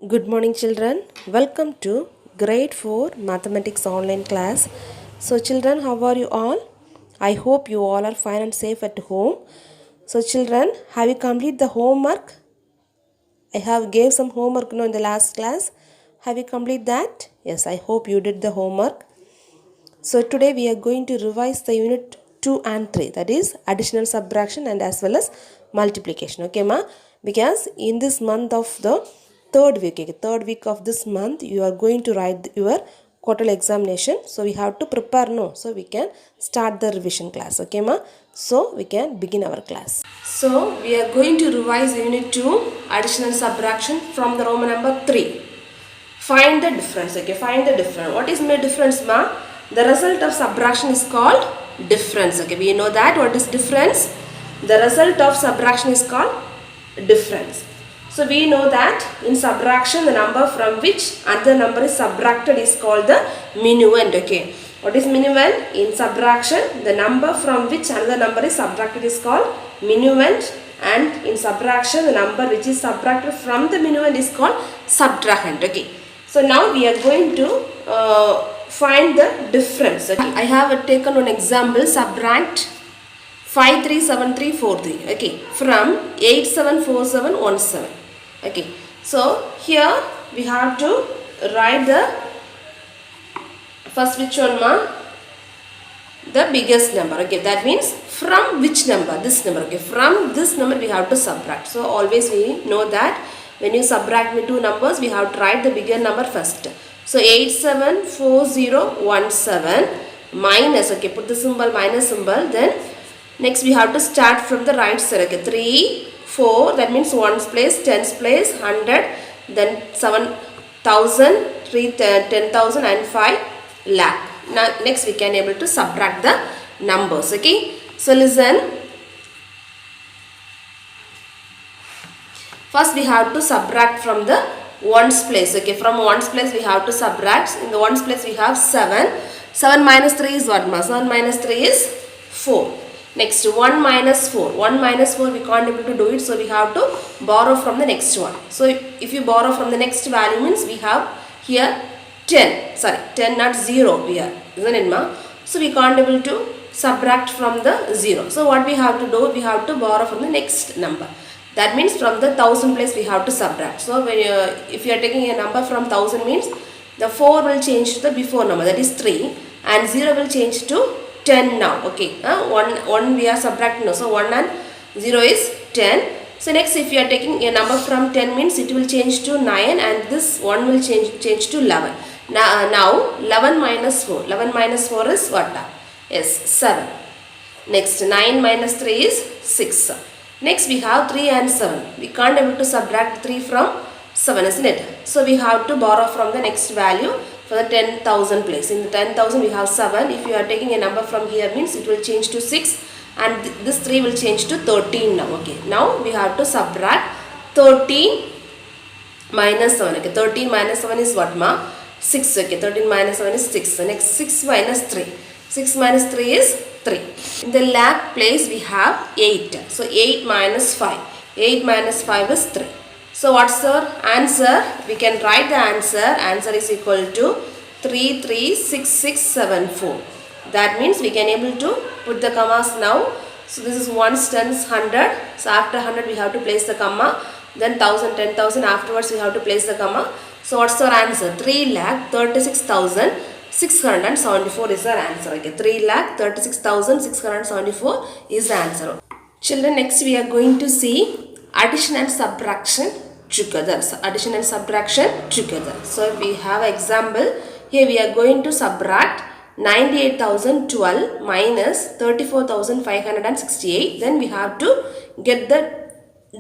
Good morning, children. Welcome to grade 4 mathematics online class. So, children, how are you all? I hope you all are fine and safe at home. So, children, have you completed the homework? I have gave some homework in the last class. Have you completed that? Yes, I hope you did the homework. So, today we are going to revise the unit 2 and 3, that is addition, subtraction, and as well as multiplication. Okay, ma? Because in this month of the third week of this month, you are going to write your quarterly examination. So, we have to prepare, no? So, we can start the revision class. Okay, ma? So, we can begin our class. So, we are going to revise unit 2, addition and subtraction from the Roman number 3. Find the difference. Okay, find the difference. What is my difference, ma? The result of subtraction is called difference. Okay, we know that. What is difference? The result of subtraction is called difference. So we know that in subtraction, the number from which another number is subtracted is called the minuend. Okay, what is minuend? In subtraction, the number from which another number is subtracted is called minuend, and in subtraction, the number which is subtracted from the minuend is called subtrahend. Okay, so now we are going to find the difference. Okay, I have taken one example. Subtract 537343. Okay, from 874717. Okay, so here we have to write the first which one, ma? The biggest number. Okay, that means from which number? This number. Okay, from this number we have to subtract. So always we know that when you subtract the two numbers, we have to write the bigger number first. So 874017 minus, okay, put the symbol minus symbol. Then next we have to start from the right side. Okay, 3, 4, that means 1's place, 10's place, 100, then 7,000, 10,000 and 5 lakh. Now next we can able to subtract the numbers. Okay, so listen. First we have to subtract from the 1's place. Okay, from 1's place we have to subtract. In the 1's place we have 7. 7 minus 3 is what, ma? 7 minus 3 is 4. Next 1 minus 4. 1 minus 4 we can't able to do it. So we have to borrow from the next one. So if you borrow from the next value means we have here 10. Sorry, 10 not 0 here. Isn't it, ma? So we can't able to subtract from the 0. So what we have to do? We have to borrow from the next number. That means from the 1000 place we have to subtract. So when if you are taking a number from 1000 means the 4 will change to the before number, that is 3, and 0 will change to 10 now. Okay, 1 we are subtracting now. So 1 and 0 is 10. So next if you are taking a number from 10 means it will change to 9, and this 1 will change to 11. Now 11 minus 4. 11 minus 4 is what? Yes, 7. Next 9 minus 3 is 6. Next we have 3 and 7. We can't able to subtract 3 from 7, isn't it? So we have to borrow from the next value for the 10,000 place. In the 10,000 we have 7. If you are taking a number from here means it will change to 6, and this 3 will change to 13 now. Okay, now we have to subtract 13 minus 7. Okay, 13 minus 7 is what, ma? 6. Okay, 13 minus 7 is 6. So next 6 minus 3. 6 minus 3 is 3. In the lakh place we have 8. So 8 minus 5. 8 minus 5 is 3. So what's our answer? We can write the answer. Answer is equal to 336674. That means we can able to put the commas now. So this is 1's, 10's, 100. So after 100 we have to place the comma. Then 1000, 10,000, afterwards we have to place the comma. So what's our answer? 3,36,674 is our answer. Okay, 3,36,674 is the answer. Children, next we are going to see addition and subtraction together. So addition and subtraction together. So we have example. Here we are going to subtract 98,012 minus 34,568. Then we have to get the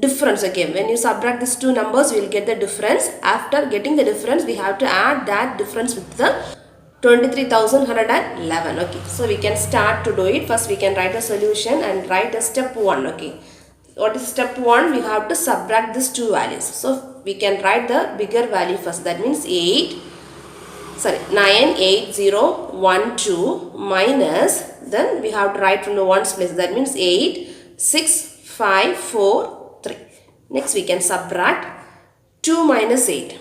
difference. Again, when you subtract these two numbers, we will get the difference. After getting the difference, we have to add that difference with the 23,111. Okay, so we can start to do it. First we can write a solution and write a step 1. Okay, what is step 1? We have to subtract these two values. So we can write the bigger value first. That means 98012 minus, then we have to write from the 1's place. That means 86543. Next we can subtract 2 minus 8.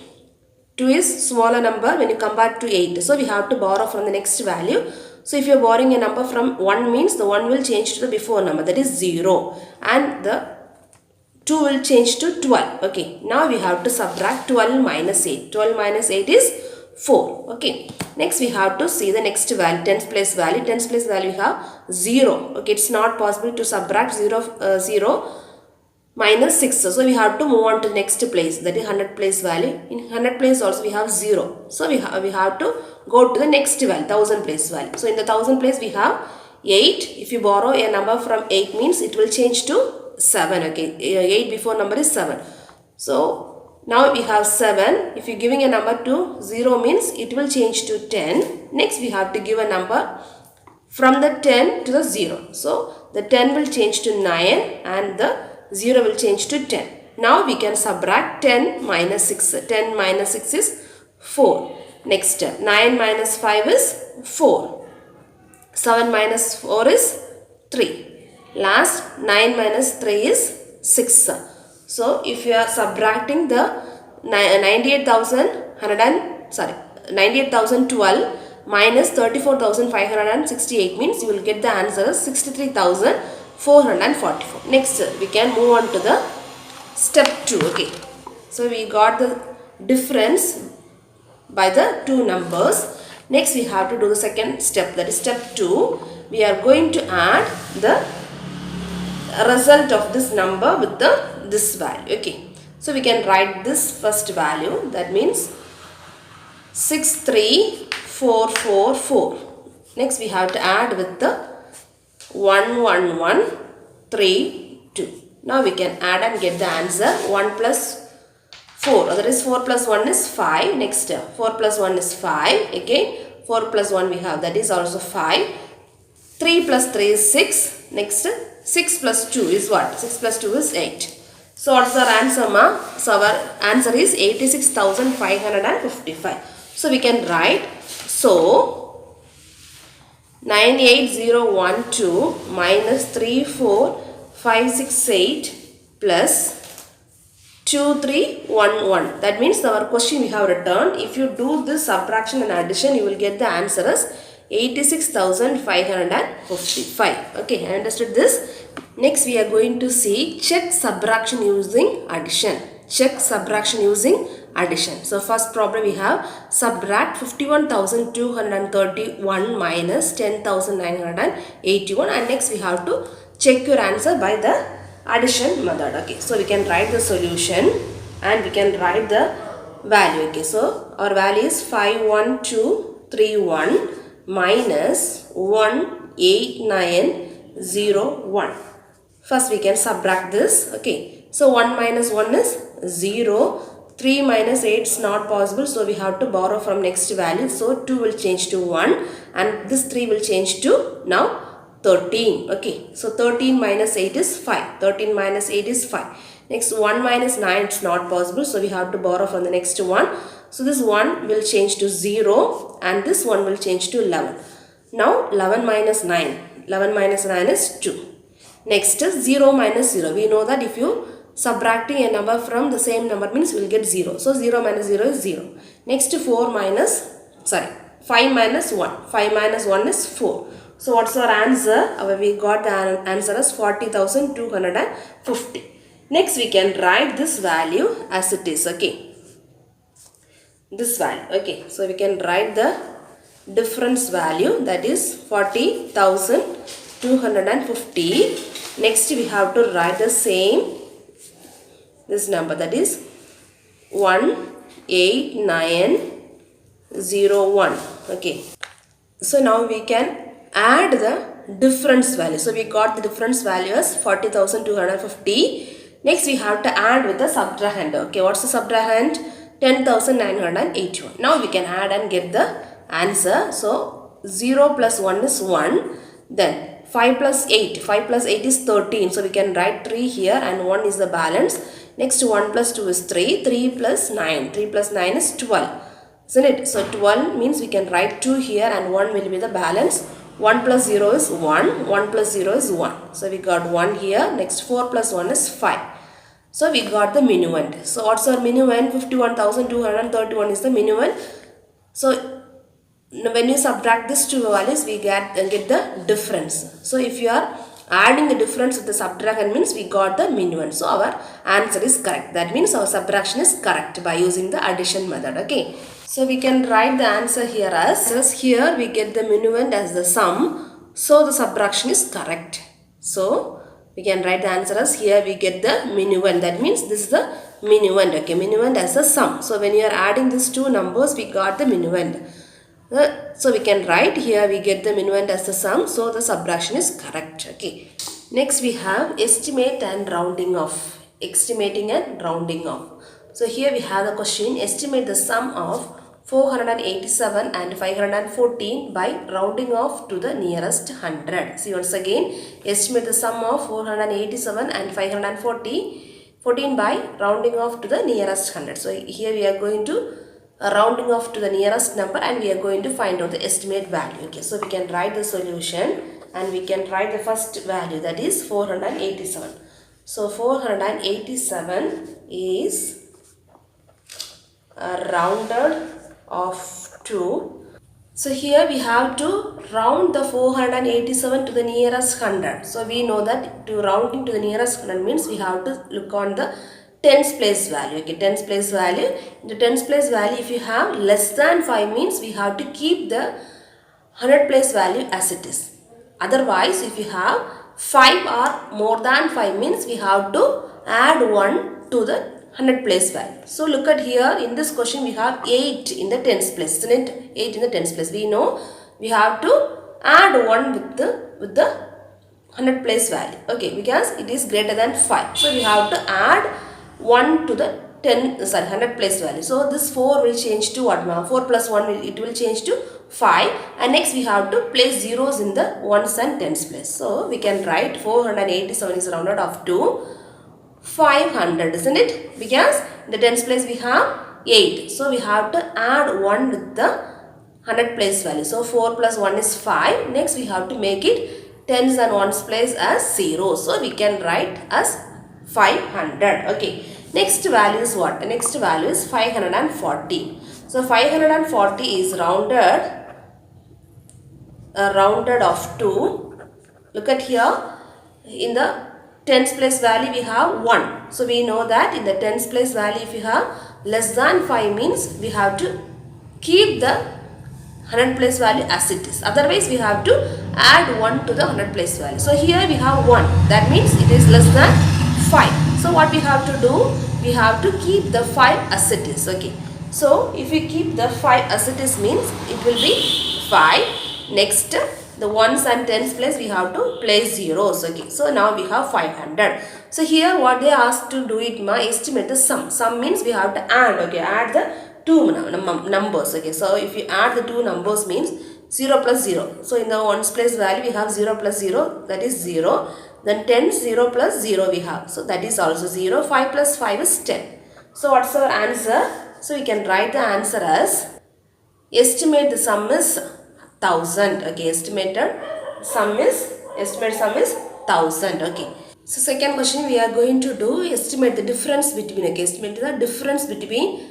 2 is smaller number when you compare to 8. So we have to borrow from the next value. So if you are borrowing a number from 1 means the 1 will change to the before number, that is 0. And the 2 will change to 12. Okay, now we have to subtract 12 minus 8. 12 minus 8 is 4. Okay, next we have to see the next value, tens place value. Tens place value we have 0. Okay, it's not possible to subtract 0 minus 6. So we have to move on to the next place, that is 100 place value. In 100 place also we have 0. So we have to go to the next value, 1000 place value. So in the 1000 place we have 8. If you borrow a number from 8 means it will change to 7. Okay, 8 before number is 7. So now we have 7. If you are giving a number to 0 means it will change to 10. Next we have to give a number from the 10 to the 0. So the 10 will change to 9 and the 0 will change to 10. Now we can subtract 10 minus 6. 10 minus 6 is 4. Next, 9 minus 5 is 4. 7 minus 4 is 3. Last, 9 minus 3 is 6. So if you are subtracting the 98,012 minus 34,568 means you will get the answer as 63,444. Next we can move on to the step 2. Okay, so we got the difference by the two numbers. Next we have to do the second step, that is step 2. We are going to add the result of this number with this value. Okay, so we can write this first value, that means 63444. Next we have to add with the 11132. Now we can add and get the answer. 1 plus 4, that is 4 plus 1 is 5. Next 4 plus 1 is 5. Again 4 plus 1 we have, that is also 5. 3 plus 3 is 6. Next 6 plus 2 is what? 6 plus 2 is 8. So what's our answer, ma? So our answer is 86,555. So we can write, so 98012 minus 34568 plus 2311. That means our question we have returned. If you do this subtraction and addition, you will get the answer as 86,555. Okay, I understood this. Next we are going to see check subtraction using addition. Check subtraction using addition. So first problem we have subtract 51,231 minus 10,981, and next we have to check your answer by the addition method. Okay, so we can write the solution and we can write the value. Okay, so our value is 51231 minus 18901. First we can subtract this. Okay, so 1 minus 1 is 0. 3 minus 8 is not possible, so we have to borrow from next value. So 2 will change to 1 and this 3 will change to now 13. Okay, so 13 minus 8 is 5. 13 minus 8 is 5. Next 1 minus 9 is not possible, so we have to borrow from the next one. So this 1 will change to 0 and this 1 will change to 11. Now 11 minus 9. 11 minus 9 is 2. Next is 0 minus 0. We know that if you subtracting a number from the same number means we will get 0. So 0 minus 0 is 0. Next 5 minus 1. 5 minus 1 is 4. So what's our answer? We got the answer as 40,250. Next we can write this value as it is. Okay, this value. Okay, so we can write the difference value, that is 40,250. Next we have to write the same this number, that is 18901. Okay, so now we can add the difference value. So we got the difference value as 40,250. Next we have to add with the subtrahend. Okay, what's the subtrahend? 10,981. Now we can add and get the answer. So 0 plus 1 is 1. Then 5 plus 8. 5 plus 8 is 13. So we can write 3 here and 1 is the balance. Next 1 plus 2 is 3. 3 plus 9. 3 plus 9 is 12. Isn't it? So 12 means we can write 2 here and 1 will be the balance. 1 plus 0 is 1. 1 plus 0 is 1. So we got 1 here. Next 4 plus 1 is 5. So we got the minuend. So what's our minuend? 51,231 is the minuend. So when you subtract these two values, we get the difference. So if you are adding the difference with the subtraction, means we got the minuend. So our answer is correct. That means our subtraction is correct by using the addition method. Okay. So we can write the answer here as here we get the minuend as the sum. So the subtraction is correct. So we can write the answer as here we get the minuend. That means this is the minuend. Okay, minuend as a sum. So when you are adding these two numbers, we got the minuend. So we can write here we get the minuend as the sum. So the subtraction is correct. Okay. Next we have estimate and rounding off. Estimating and rounding off. So here we have the question, estimate the sum of 487 and 514 by rounding off to the nearest 100. See once again, estimate the sum of 487 and 514 by rounding off to the nearest 100. So here we are going to rounding off to the nearest number and we are going to find out the estimate value. Okay, so we can write the solution and we can write the first value, that is 487. So 487 is rounded off to. So here we have to round the 487 to the nearest 100. So we know that to rounding to the nearest 100 means we have to look on the tens place value. Okay, tens place value. In the tens place value, if you have less than 5 means we have to keep the 100 place value as it is. Otherwise, if you have 5 or more than 5 means we have to add 1 to the 100 place value. So look at here, in this question we have 8 in the tens place, isn't it? 8 in the tens place. We know we have to add 1 with the 100 place value. Okay, because it is greater than 5. So we have to add 1 to the 100 place value. So this 4 will change to what? 4 plus 1 will change to 5, and next we have to place zeros in the ones and tens place. So we can write 487 is rounded off to 500, isn't it? Because in the tens place we have 8. So we have to add 1 with the 100 place value. So 4 plus 1 is 5. Next we have to make it tens and ones place as 0. So we can write as 500. Okay. Next value is what? The next value is 540. So 540 is rounded off to. Look at here. In the tens place value we have 1. So we know that in the tens place value if you have less than 5 means we have to keep the 100 place value as it is. Otherwise we have to add 1 to the 100 place value. So here we have 1. That means it is less than 5. So what we have to do? We have to keep the 5 as it is. Okay. So if we keep the 5 as it is means it will be 5. Next the ones and tens place we have to place zeros. Okay. So now we have 500. So here what they asked to do it estimate the sum. Sum means we have to add. Okay. Add the two numbers. Okay. So if you add the two numbers means 0 plus 0. So in the ones place value we have 0 plus 0, that is 0. Then 10, 0 plus 0 we have. So that is also 0. 5 plus 5 is 10. So what's our answer? So we can write the answer as estimate the sum is 1000. Okay, estimated sum is 1000. Okay. So second question we are going to do estimate the difference between. Okay, estimate the difference between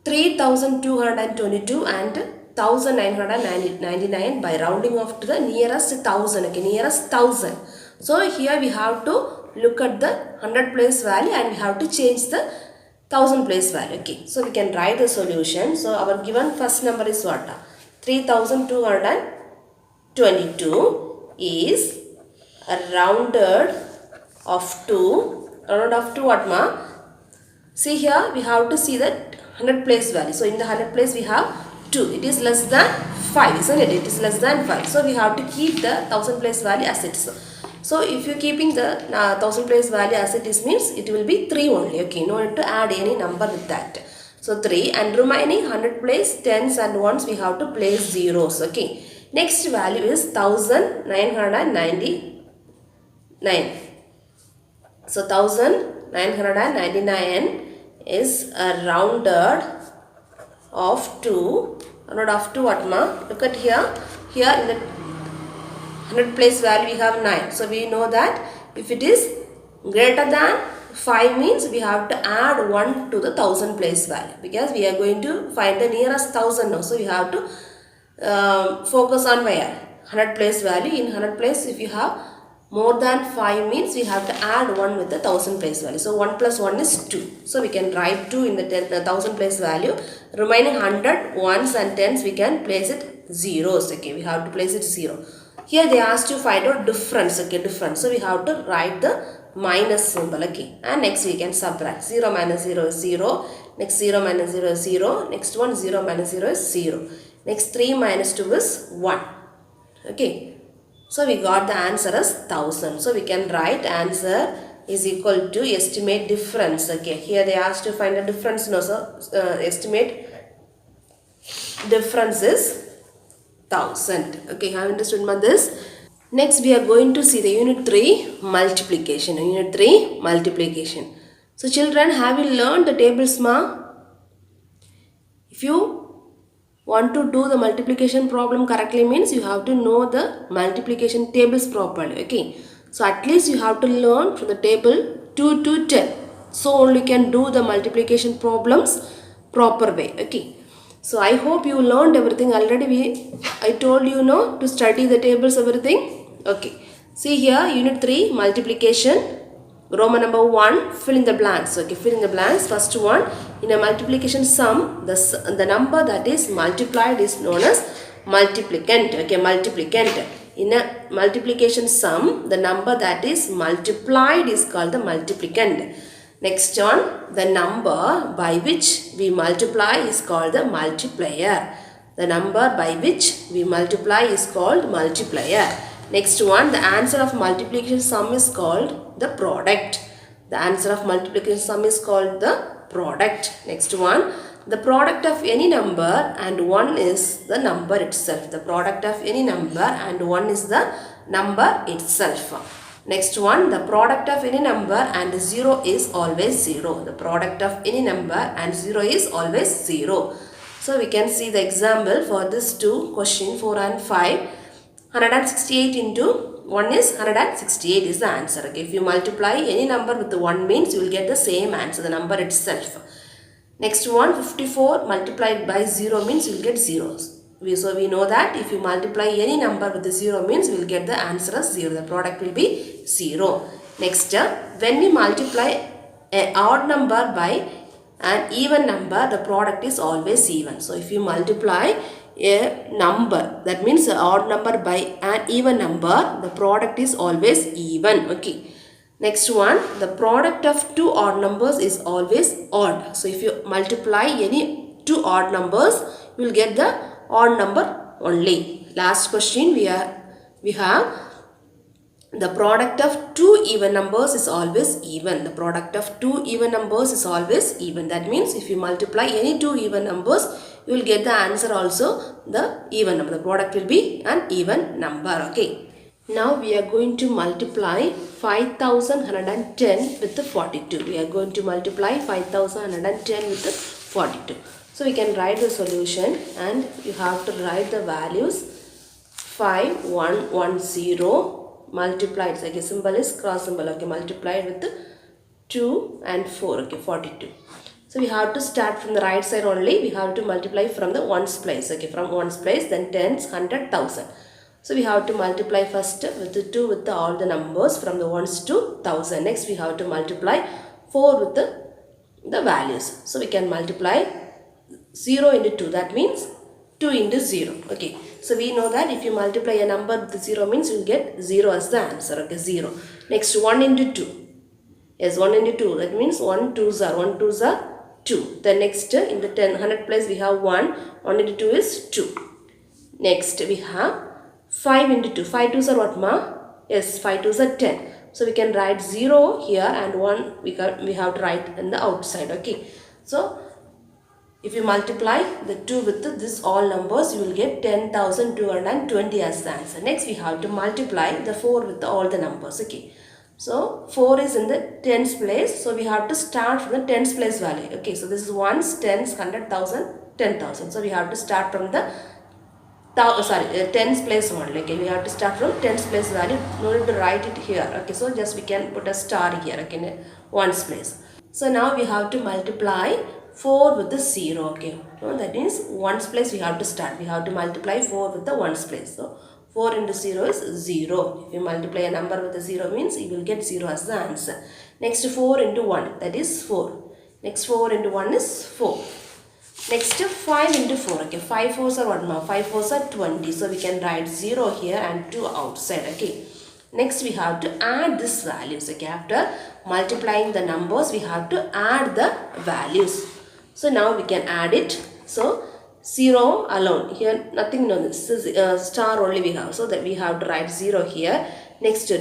3222 and 1999 by rounding off to the nearest 1000. Okay, nearest 1000. So here we have to look at the 100 place value and we have to change the 1000 place value. Okay, so we can write the solution. So our given first number is what? 3222 is rounded off to what ma? See here we have to see that 100 place value. So in the 100 place we have 2. It is less than 5, isn't it? It is less than 5. So we have to keep the 1000 place value as it is. So if you are keeping the 1000 place value as it is means it will be 3 only. Okay, no need to add any number with that. So 3, and remaining 100 place tens and ones we have to place zeros. Okay. Next value is 1999. So 1999 is rounded off to what ma? Look at here. Here in the 100 place value we have 9. So we know that if it is greater than 5 means we have to add 1 to the 1000 place value, because we are going to find the nearest 1000 now. So we have to focus on where 100 place value. In 100 place, if you have more than 5 means we have to add 1 with the 1000 place value. So 1 plus 1 is 2. So we can write 2 in the 1000 place value. Remaining 100 ones and tens, we can place it zeros. Okay, we have to place it 0. Here they asked to find out difference. Okay, difference. So we have to write the minus symbol. Okay, and next we can subtract. 0 minus 0 is 0. Next 0 minus 0 is 0. Next one 0 minus 0 is 0. Next 3 minus 2 is 1. Okay. So we got the answer as 1000. So we can write answer is equal to estimate difference. Okay, here they asked to find a difference. No, so estimate difference is 1000. Okay, have you understood about this? Next we are going to see the unit 3 multiplication. Unit 3 multiplication. So children, have you learned the tables, ma? If you want to do the multiplication problem correctly means you have to know the multiplication tables properly. Okay, so at least you have to learn from the table 2 to 10. So only you can do the multiplication problems proper way. Okay, so I hope you learned everything already. I told you no to study the tables, everything. Okay, see here unit 3 multiplication. Roman number 1, fill in the blanks. Okay, fill in the blanks. First one, in a multiplication sum, the number that is multiplied is known as multiplicand. Okay, multiplicand. In a multiplication sum, the number that is multiplied is called the multiplicand. Next one, the number by which we multiply is called the multiplier. The number by which we multiply is called multiplier. Next one, the answer of multiplication sum is called the product. The answer of multiplication sum is called the product. Next one, the product of any number and 1 is the number itself. The product of any number and 1 is the number itself. Next one, the product of any number and 0 is always 0. The product of any number and 0 is always 0. So we can see the example for this two question 4 and 5. 168 into 1 is 168 is the answer. Okay, if you multiply any number with the 1 means you will get the same answer, the number itself. Next one, 54 multiplied by 0 means you will get zeros. So we know that if you multiply any number with the 0 means we will get the answer as 0. The product will be 0. Next, when we multiply an odd number by an even number, the product is always even. So if you multiply a number, that means an odd number by an even number, the product is always even. Okay, next one, the product of two odd numbers is always odd. So if you multiply any two odd numbers, you will get the odd number only. Last question, we have the product of two even numbers is always even. The product of two even numbers is always even. That means if you multiply any two even numbers, you will get the answer also the even number. The product will be an even number. Okay. Now we are going to multiply 5110 with the 42. We are going to multiply 5110 with the 42. So we can write the solution and you have to write the values. 5110 multiplied, like a symbol is cross symbol. Okay, multiplied with the 2 and 4. Okay, 42. So we have to start from the right side only. We have to multiply from the ones place. Okay, from ones place, then tens, 100, 1000. So we have to multiply first with the 2 with all the numbers from the ones to 1000. Next we have to multiply 4 with the values. So we can multiply 0 into 2. That means 2 into 0. Okay. So we know that if you multiply a number with 0 means you will get 0 as the answer. Okay, 0. Next 1 into 2. Yes, 1 into 2. That means 1 2s are 1 2s are 2. Then next in the 100 place we have 1. 1 into 2 is 2. Next we have 5 into 2. 5 2s are what, ma? Yes, 5 2s are 10. So we can write 0 here and 1 we have to write in the outside. Okay. So if you multiply the 2 with this all numbers, you will get 10,220 as the answer. Next we have to multiply the 4 with all the numbers. Okay. So 4 is in the tens place. So we have to start from the tens place value. Okay. So this is ones, tens, 100,000, 10,000. So we have to start from the tens place only. Okay, we have to start from tens place value. No need to write it here. Okay, so just we can put a star here. Okay, ones place. So now we have to multiply 4 with the 0. Okay, so that means ones place we have to start. We have to multiply 4 with the ones place. So 4 into 0 is 0. If you multiply a number with a 0 means you will get 0 as the answer. Next 4 into 1, that is 4. Next 4 into 1 is 4. Next 5 into 4. Okay, 5 4s are what now? 5 4s are 20. So we can write 0 here and 2 outside. Okay. Next we have to add these values. Okay, after multiplying the numbers we have to add the values. So now we can add it. So 0 alone here, nothing, no, this is star only we have, so that we have to write 0 here. Next 2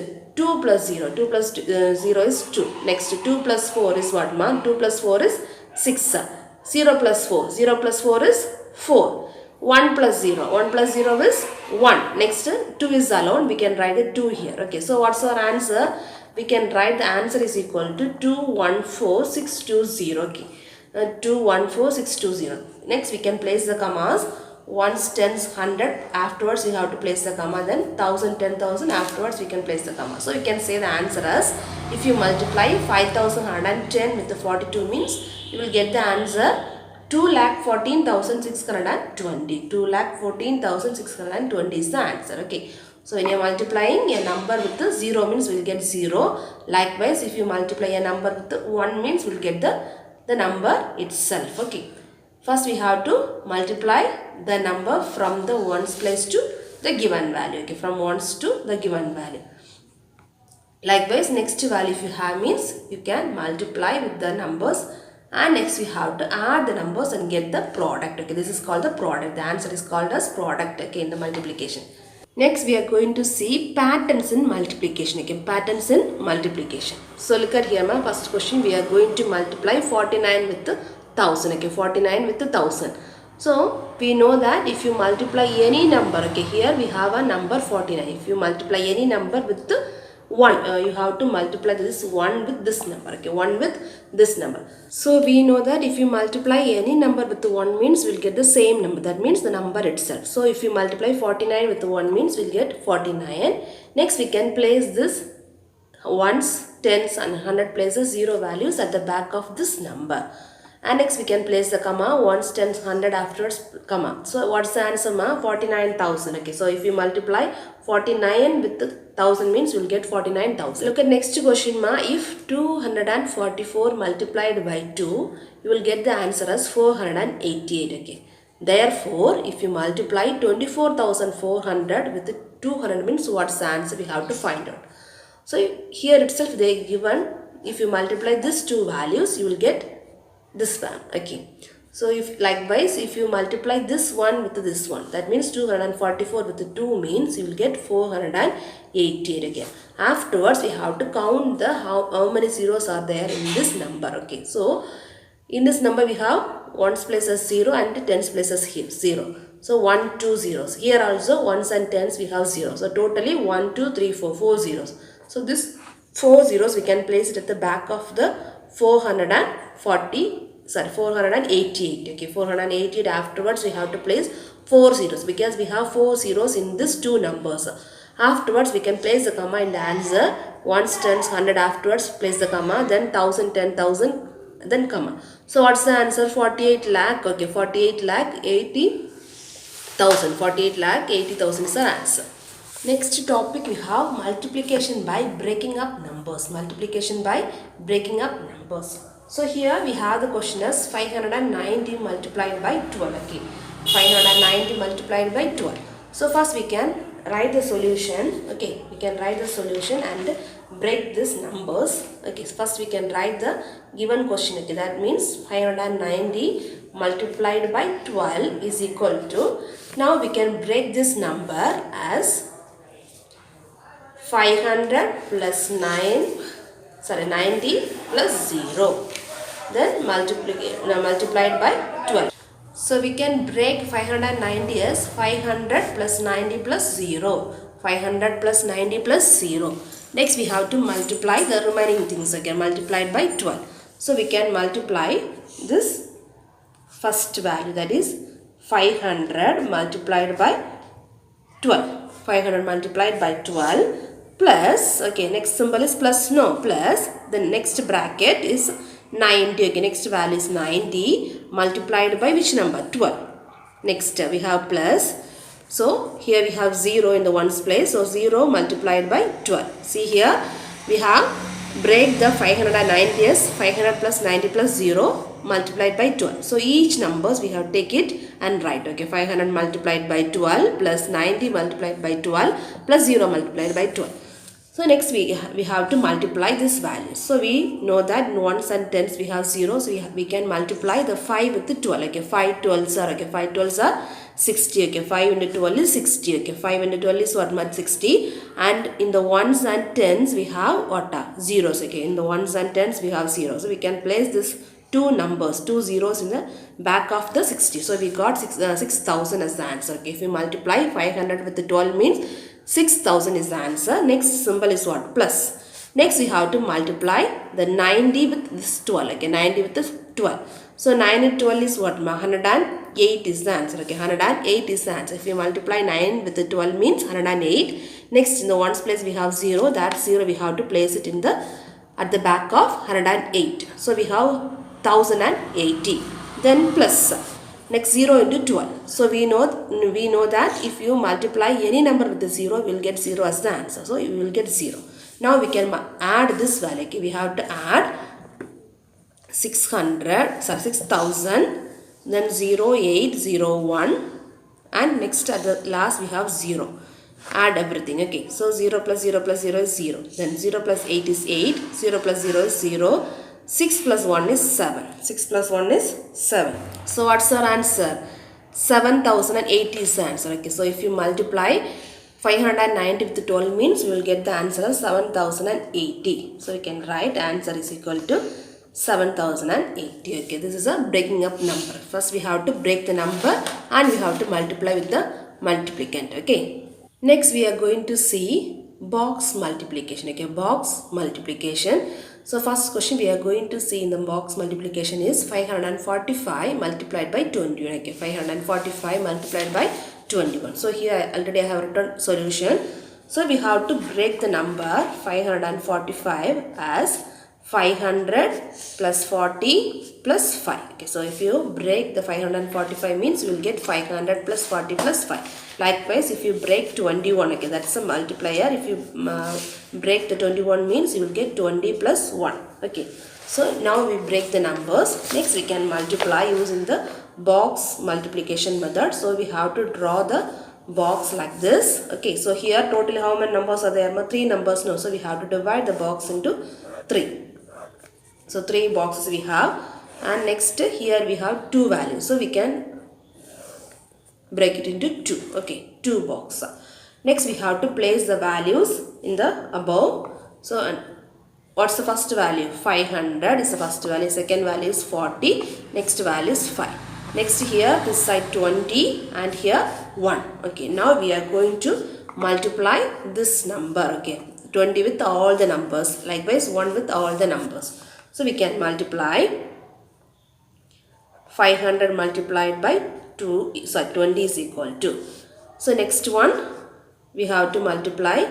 plus 0, 2 plus 0 is 2. Next 2 plus 4 is what, ma? 2 plus 4 is 6. 0 plus 4, 0 plus 4 is 4. 1 plus 0, 1 plus 0 is 1. Next 2 is alone, we can write the 2 here. Okay, so what's our answer? We can write the answer is equal to 214620. Okay, 214620. Next we can place the commas. Ones, tens, 100, afterwards we have to place the comma. Then 1000, 10,000, afterwards we can place the comma. So we can say the answer as, if you multiply 5110 with the 42 means you will get the answer 2,14,620. 2,14,620 is the answer. Okay. So when you are multiplying a number with the 0 means we will get 0. Likewise, if you multiply a number with the 1 means we will get the number itself. Okay. First we have to multiply the number from the ones place to the given value. Okay, from ones to the given value. Likewise, next value if you have means you can multiply with the numbers, and next we have to add the numbers and get the product. Okay, this is called the product. The answer is called as product. Okay, in the multiplication. Next we are going to see patterns in multiplication. Okay, patterns in multiplication. So look at here, ma. First question, we are going to multiply 49 with the 1000. Okay, 49 with the 1000. So we know that if you multiply any number, okay, here we have a number 49. If you multiply any number with the 1, you have to multiply this 1 with this number. Okay, 1 with this number. So we know that if you multiply any number with the 1 means we'll get the same number. That means the number itself. So if you multiply 49 with the 1 means we'll get 49. Next we can place this ones, tens and 100 places 0 values at the back of this number. And next we can place the comma, ones, tens, 100 afterwards comma. So what's the answer, ma? 49,000. Okay, so if you multiply 49 with the 1000 means you will get 49,000. Look at next question, ma. If 244 multiplied by 2, you will get the answer as 488. Okay. Therefore, if you multiply 24,400 with the 200 means what's the answer? We have to find out. So here itself they given, if you multiply these two values, you will get this one. Okay, so if likewise if you multiply this one with this one, that means 244 with the 2 means you will get 488 again. Afterwards we have to count the how many zeros are there in this number. Okay, so in this number we have ones place as 0 and tens place as 0. So 1 2 zeros. Here also ones and tens we have 0. So totally 1 2 3 4 zeros. So this 4 zeros we can place it at the back of the 488. Okay, 488. Afterwards we have to place 4 zeros because we have 4 zeros in these two numbers. Afterwards we can place the comma in the answer. Ones, tens, 100 afterwards place the comma, then 1000, 10,000, then comma. So what's the answer? 48 lakh. Okay, 48 lakh 80,000. 48 lakh 80,000 is our answer. Next topic we have multiplication by breaking up numbers. Multiplication by breaking up numbers. So here we have the question as 590 multiplied by 12. Okay, 590 multiplied by 12. So first we can write the solution. Okay, we can write the solution and break these numbers. Okay, first we can write the given question. Okay, that means 590 multiplied by 12 is equal to, now we can break this number as 500 plus 90 plus 0, then multiplied by 12. So we can break 590 as 500 plus 90 plus 0. 500 plus 90 plus 0. Next we have to multiply the remaining things again, multiplied by 12. So we can multiply this first value, that is 500 multiplied by 12. 500 multiplied by 12. plus, okay, next symbol is plus, no, plus, the next bracket is 90, okay, next value is 90 multiplied by which number? 12. Next we have plus, so here we have 0 in the ones place, so 0 multiplied by 12. See here, we have break the 590 as 500 plus 90 plus 0 multiplied by 12. So each numbers we have take it and write, okay, 500 multiplied by 12 plus 90 multiplied by 12 plus 0 multiplied by 12. So next we have to multiply this value. So we know that in ones and tens we have 0. So we can multiply the 5 with the 12. Okay, 5 12s are, okay, 5 12s are 60. Okay, 5 into 12 is 60. Okay, 5 into 12 is what much? 60. And in the ones and tens we have what? Zeros. Okay, in the ones and tens we have 0. So we can place this two numbers, two zeros in the back of the 60. So we got 6,000 as the answer. Okay, if we multiply 500 with the 12 means 6,000 is the answer. Next symbol is what? Plus. Next we have to multiply the 90 with this 12. Okay, 90 with this 12. So 9 and 12 is what? 108 is the answer. Okay, 108 is the answer. If you multiply 9 with the 12 means 108. Next in the ones place we have 0. That 0 we have to place it in the at the back of 108. So we have 1080. Then plus. Next 0 into 12. So we know that if you multiply any number with the 0, we will get 0 as the answer. So you will get 0. Now we can add this value. Okay, we have to add 6,000, then 0801, and next at the last we have 0. Add everything. Okay, so 0 plus 0 plus 0 is 0. Then 0 plus 8 is 8. 0 plus 0 is 0. 6 plus 1 is 7. 6 plus 1 is 7. So what's our answer? 7,080 is the answer. Okay, so if you multiply 590 with 12 means we will get the answer as 7,080. So we can write answer is equal to 7,080. Okay, this is a breaking up number. First we have to break the number and we have to multiply with the multiplicand. Okay, next we are going to see box multiplication. Okay, box multiplication. So first question we are going to see in the box multiplication is 545 multiplied by 21. Okay, 545 multiplied by 21. So here already I have written solution. So we have to break the number 545 as 500 plus 40 plus 5. Okay, so if you break the 545 means you will get 500 plus 40 plus 5. Likewise, if you break 21, okay, that's a multiplier. If you break the 21 means you will get 20 plus 1. Okay, so now we break the numbers. Next we can multiply using the box multiplication method. So we have to draw the box like this. Okay, so here totally how many numbers are there? 3 numbers. No, so we have to divide the box into 3. So 3 boxes we have, and next here we have 2 values. So we can break it into 2. Okay, 2 boxes. Next we have to place the values in the above. So what's the first value? 500 is the first value. Second value is 40. Next value is 5. Next here this side 20 and here 1. Okay, now we are going to multiply this number. Okay, 20 with all the numbers. Likewise 1 with all the numbers. So we can multiply 500 multiplied by 2, so 20 is equal to. So next one we have to multiply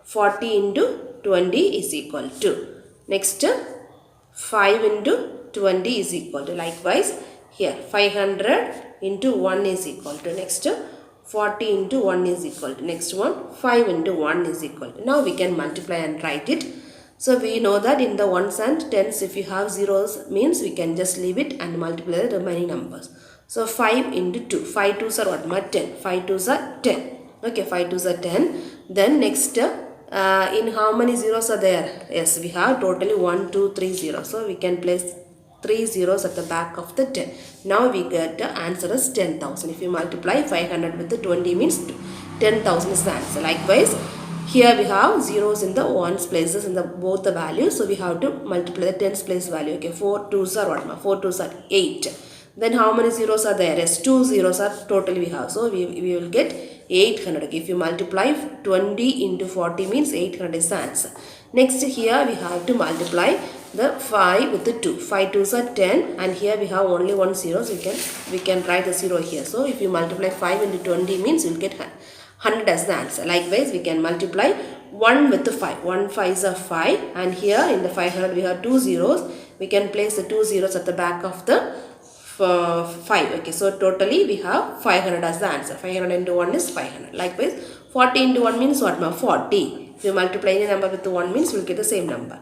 40 into 20 is equal to. Next 5 into 20 is equal to. Likewise here 500 into 1 is equal to. Next 40 into 1 is equal to. Next one 5 into 1 is equal to. Now we can multiply and write it. So we know that in the ones and tens if you have zeros means we can just leave it and multiply the remaining numbers. So 5 into 2. 5 2s are what? 10. 5 2s are 10. Okay, 5 2s are 10. Then next in how many zeros are there? Yes, we have totally 1, 2, 3 zeros. So we can place 3 zeros at the back of the 10. Now we get the answer as 10,000. If you multiply 500 with the 20 means 10,000 is the answer. Likewise, here we have zeros in the ones places in the both the values. So we have to multiply the tens place value. Okay, 4 2s are what? 4 2s are 8. Then how many zeros are there? Yes, 2 zeros are totally we have. So we will get 800. Okay, if you multiply 20 into 40 means 800 is the answer. Next here we have to multiply the 5 with the 2. 5 2s are 10 and here we have only 1 zero. So we can write the 0 here. So if you multiply 5 into 20 means you will get 100 as the answer. Likewise, we can multiply 1 with the 5. 1 5s are 5, and here in the 500 we have 2 zeros. We can place the 2 zeros at the back of the 5. Okay, so totally we have 500 as the answer. 500 into 1 is 500. Likewise, 40 into 1 means what? 40. If you multiply any number with 1 means we will get the same number.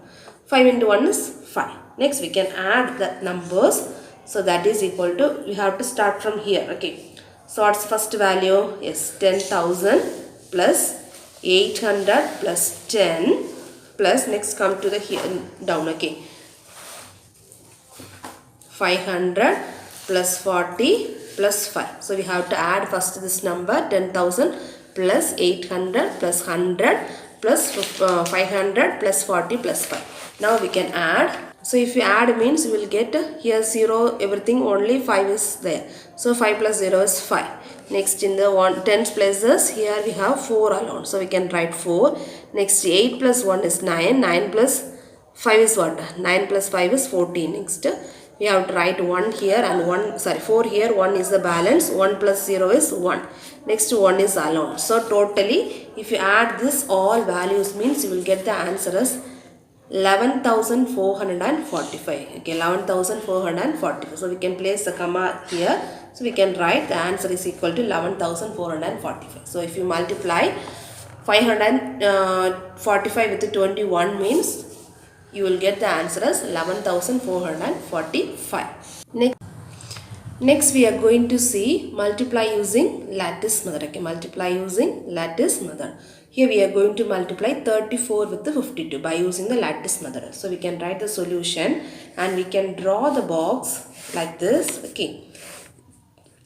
5 into 1 is 5. Next we can add the numbers. So that is equal to, we have to start from here. Okay, so what's first value? Yes, 10,000 plus 800 plus 10 plus, next come to the here down. Okay, 500 plus 40 plus 5. So we have to add first this number 10,000 plus 800 plus 100 plus 500 plus 40 plus 5. Now we can add. So if you add means you will get here 0, everything, only 5 is there. So 5 plus 0 is 5. Next in the tens places, here we have 4 alone. So we can write 4. Next 8 plus 1 is 9. 9 plus 5 is what? 9 plus 5 is 14. Next we have to write 1 here and 4 here. 1 is the balance. 1 plus 0 is 1. Next 1 is alone. So totally if you add this all values means you will get the answer as 11,445. Okay, 11,445. So we can place the comma here. So we can write the answer is equal to 11,445. So if you multiply 545 with 21 means you will get the answer as 11,445. Next we are going to see multiply using lattice method. Okay, multiply using lattice method. Here we are going to multiply 34 with the 52 by using the lattice method. So we can write the solution and we can draw the box like this. Okay,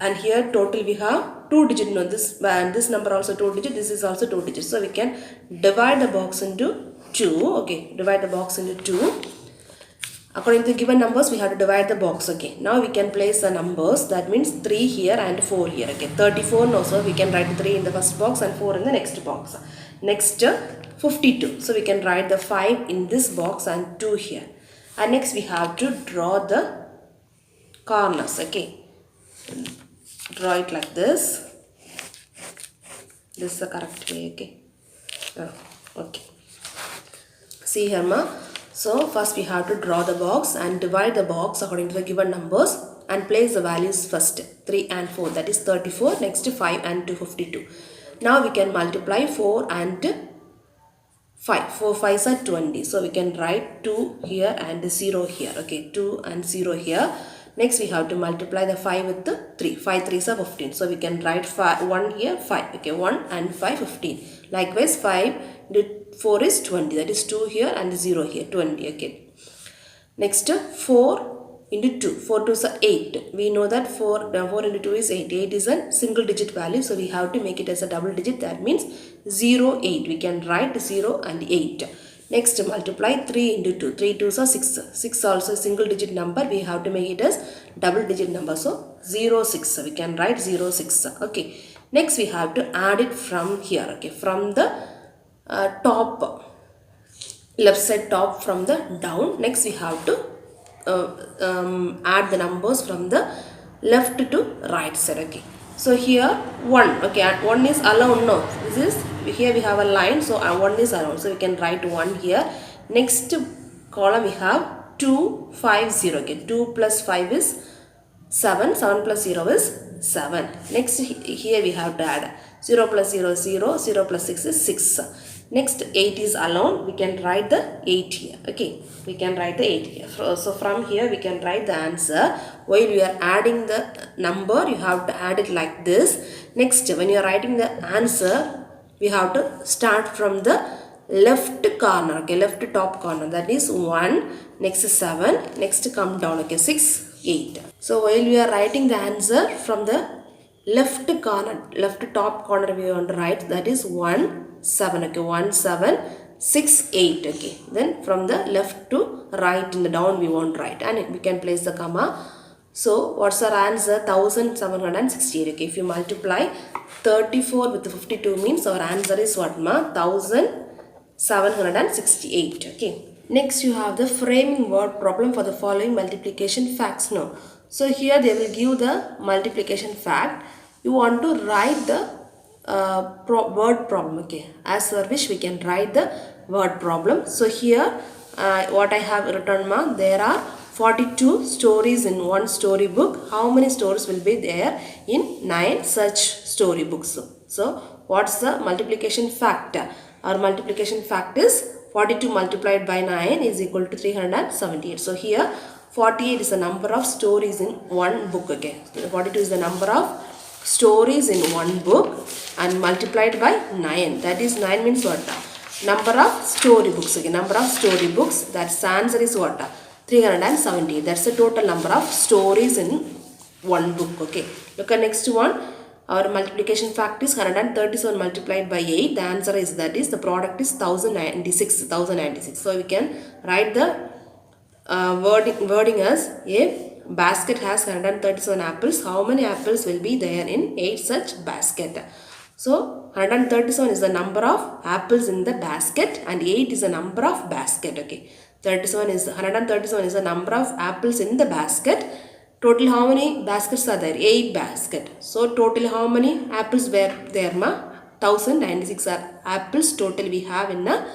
and here total we have 2 digit. No, this number also 2 digit. This is also 2 digits. So we can divide the box into 2. Okay, divide the box into 2. According to given numbers, we have to divide the box. Okay, now we can place the numbers. That means 3 here and 4 here. Okay, 34 no, so we can write 3 in the first box and 4 in the next box. Next 52. So we can write the 5 in this box and 2 here. And next we have to draw the corners. Okay, draw it like this. This is the correct way. Okay. Okay. See here, ma. So first we have to draw the box and divide the box according to the given numbers and place the values first. 3 and 4, that is 34. Next 5 and 2, 52. Now we can multiply 4 and 5. 4 5s are 20. So we can write 2 here and 0 here. Okay, 2 and 0 here. Next we have to multiply the 5 with the 3. 5 3s are 15. So we can write 1 here, 5. Okay, 1 and 5, 15. Likewise 5 into 4 is 20. That is 2 here and 0 here, 20. Okay. Next 4 into 2. 4 2s are 8. We know that 4 into 2 is 8. 8 is a single digit value. So we have to make it as a double digit. That means 0, 8. We can write 0 and 8. Next multiply 3 into 2. 3 2s are 6. 6 also a single digit number. We have to make it as double digit number. So 0 6. We can write 0 6. Okay. Next we have to add it from here. Okay, from the top, left side top from the down. Next we have to add the numbers from the left to right side. Okay, so here 1. Okay, 1 is alone. No, this is, here we have a line, so 1 is alone, so we can write 1 here. Next column we have 2 5 0. Okay, 2 plus 5 is 7. 7 plus 0 is 7. Next here we have to add 0 plus 0 is 0. 0 plus 6 is 6. Next 8 is alone. We can write the 8 here. Okay, we can write the 8 here. So from here we can write the answer. While you are adding the number, you have to add it like this. Next, when you are writing the answer, we have to start from the left corner. Okay, left top corner. That is 1. Next 7. Next come down. Okay, 6 8. So while we are writing the answer from the left corner, left top corner, we want to write, that is 1 7. Okay, 1 7 6 8. Okay, then from the left to right in the down we want to write, and we can place the comma. So what's our answer? 1768. Okay, if you multiply 34 with 52 means our answer is what, ma? 1768. Okay. Next you have the framing word problem for the following multiplication facts. No. So here they will give the multiplication fact. You want to write the word problem. Okay, as per which we can write the word problem. So here what I have written, there are 42 stories in one storybook. How many stories will be there in 9 such storybooks? So what's the multiplication factor? Our multiplication fact is 42 multiplied by 9 is equal to 378. So here 48 is the number of stories in one book. Okay, 42 is the number of stories in one book and multiplied by 9. That is 9 means what? Number of storybooks. Okay, number of storybooks. That's the answer is what? 370. That's the total number of stories in one book. Okay, look at next one. Our multiplication fact is 137 multiplied by 8. The answer is the product is 1096. So we can write the wording as a basket has 137 apples. How many apples will be there in 8 such basket? So 137 is the number of apples in the basket and 8 is the number of basket. Okay, 137 is the number of apples in the basket. Total how many baskets are there? 8 basket. So total how many apples were there, 1096 are apples total we have in a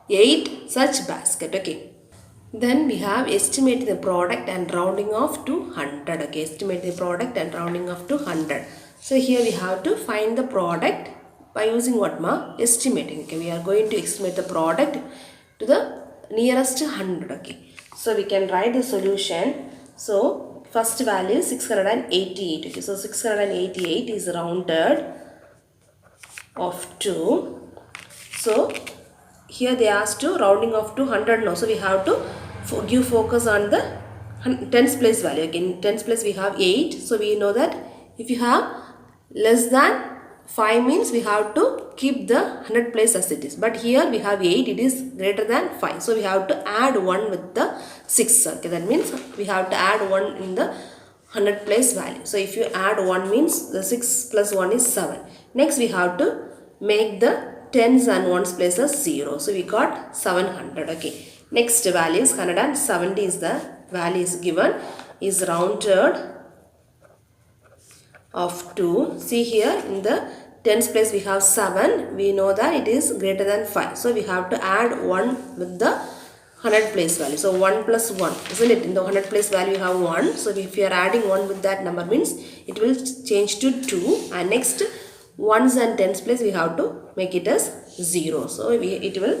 8 such basket. Okay. Then we have estimate the product and rounding off to 100. Okay, estimate the product and rounding off to 100. So here we have to find the product by using what, estimating. Okay, we are going to estimate the product to the nearest 100. Okay, so we can write the solution. So first value is 688. Okay, so 688 is rounded off to. So here they asked to rounding off to 100 now. So we have to give focus on the tens place value. Again, tens place we have 8. So we know that if you have less than 5 means we have to keep the 100 place as it is. But here we have 8. It is greater than 5. So we have to add 1 with the 6. Okay, that means we have to add 1 in the 100 place value. So if you add 1 means the 6 plus 1 is 7. Next we have to make the tens and ones place as 0. So we got 700. Okay. Next value is 170 is the value is given, is rounded off to. See here in the tens place we have 7. We know that it is greater than 5. So we have to add 1 with the 100 place value. So 1 plus 1, isn't it? In the 100 place value you have 1. So if you are adding 1 with that number means it will change to 2. And next ones and tens place we have to make it as 0. So it will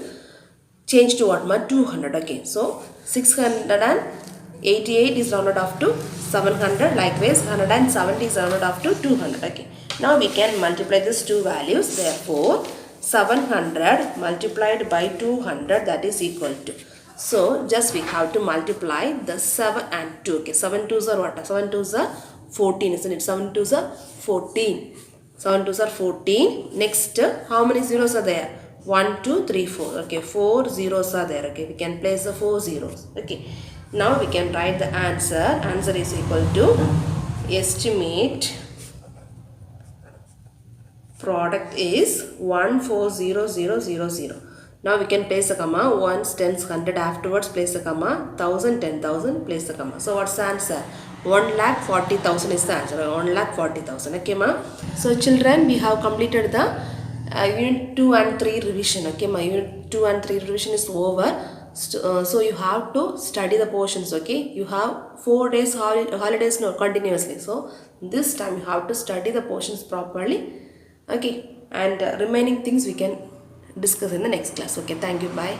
change to what, 200. Okay, so 688 is rounded off to 700. Likewise 170 is rounded off to 200. Okay, now we can multiply these two values. Therefore 700 multiplied by 200, that is equal to. So just we have to multiply the 7 and 2. Okay, 7 2s are what? 7 2s are 14, isn't it? 7 2s are 14. 7 2s are 14. Next, how many zeros are there? 1 2 3 4. Okay, 4 zeros are there. Okay, we can place the 4 zeros. Okay, now we can write the answer. Answer is equal to estimate product is 140000. Now we can place a comma. Ones, tens, 100 afterwards place a comma. 1000, 10,000 place the comma. So what's the answer? 1,40,000 is the answer. 1,40,000. Okay, ma. So children, we have completed the unit 2 and 3 revision. Okay, my unit 2 and 3 revision is over. So you have to study the portions. Okay, you have 4 days holidays now continuously. So this time you have to study the portions properly. Okay, and remaining things we can discuss in the next class. Okay, thank you. Bye.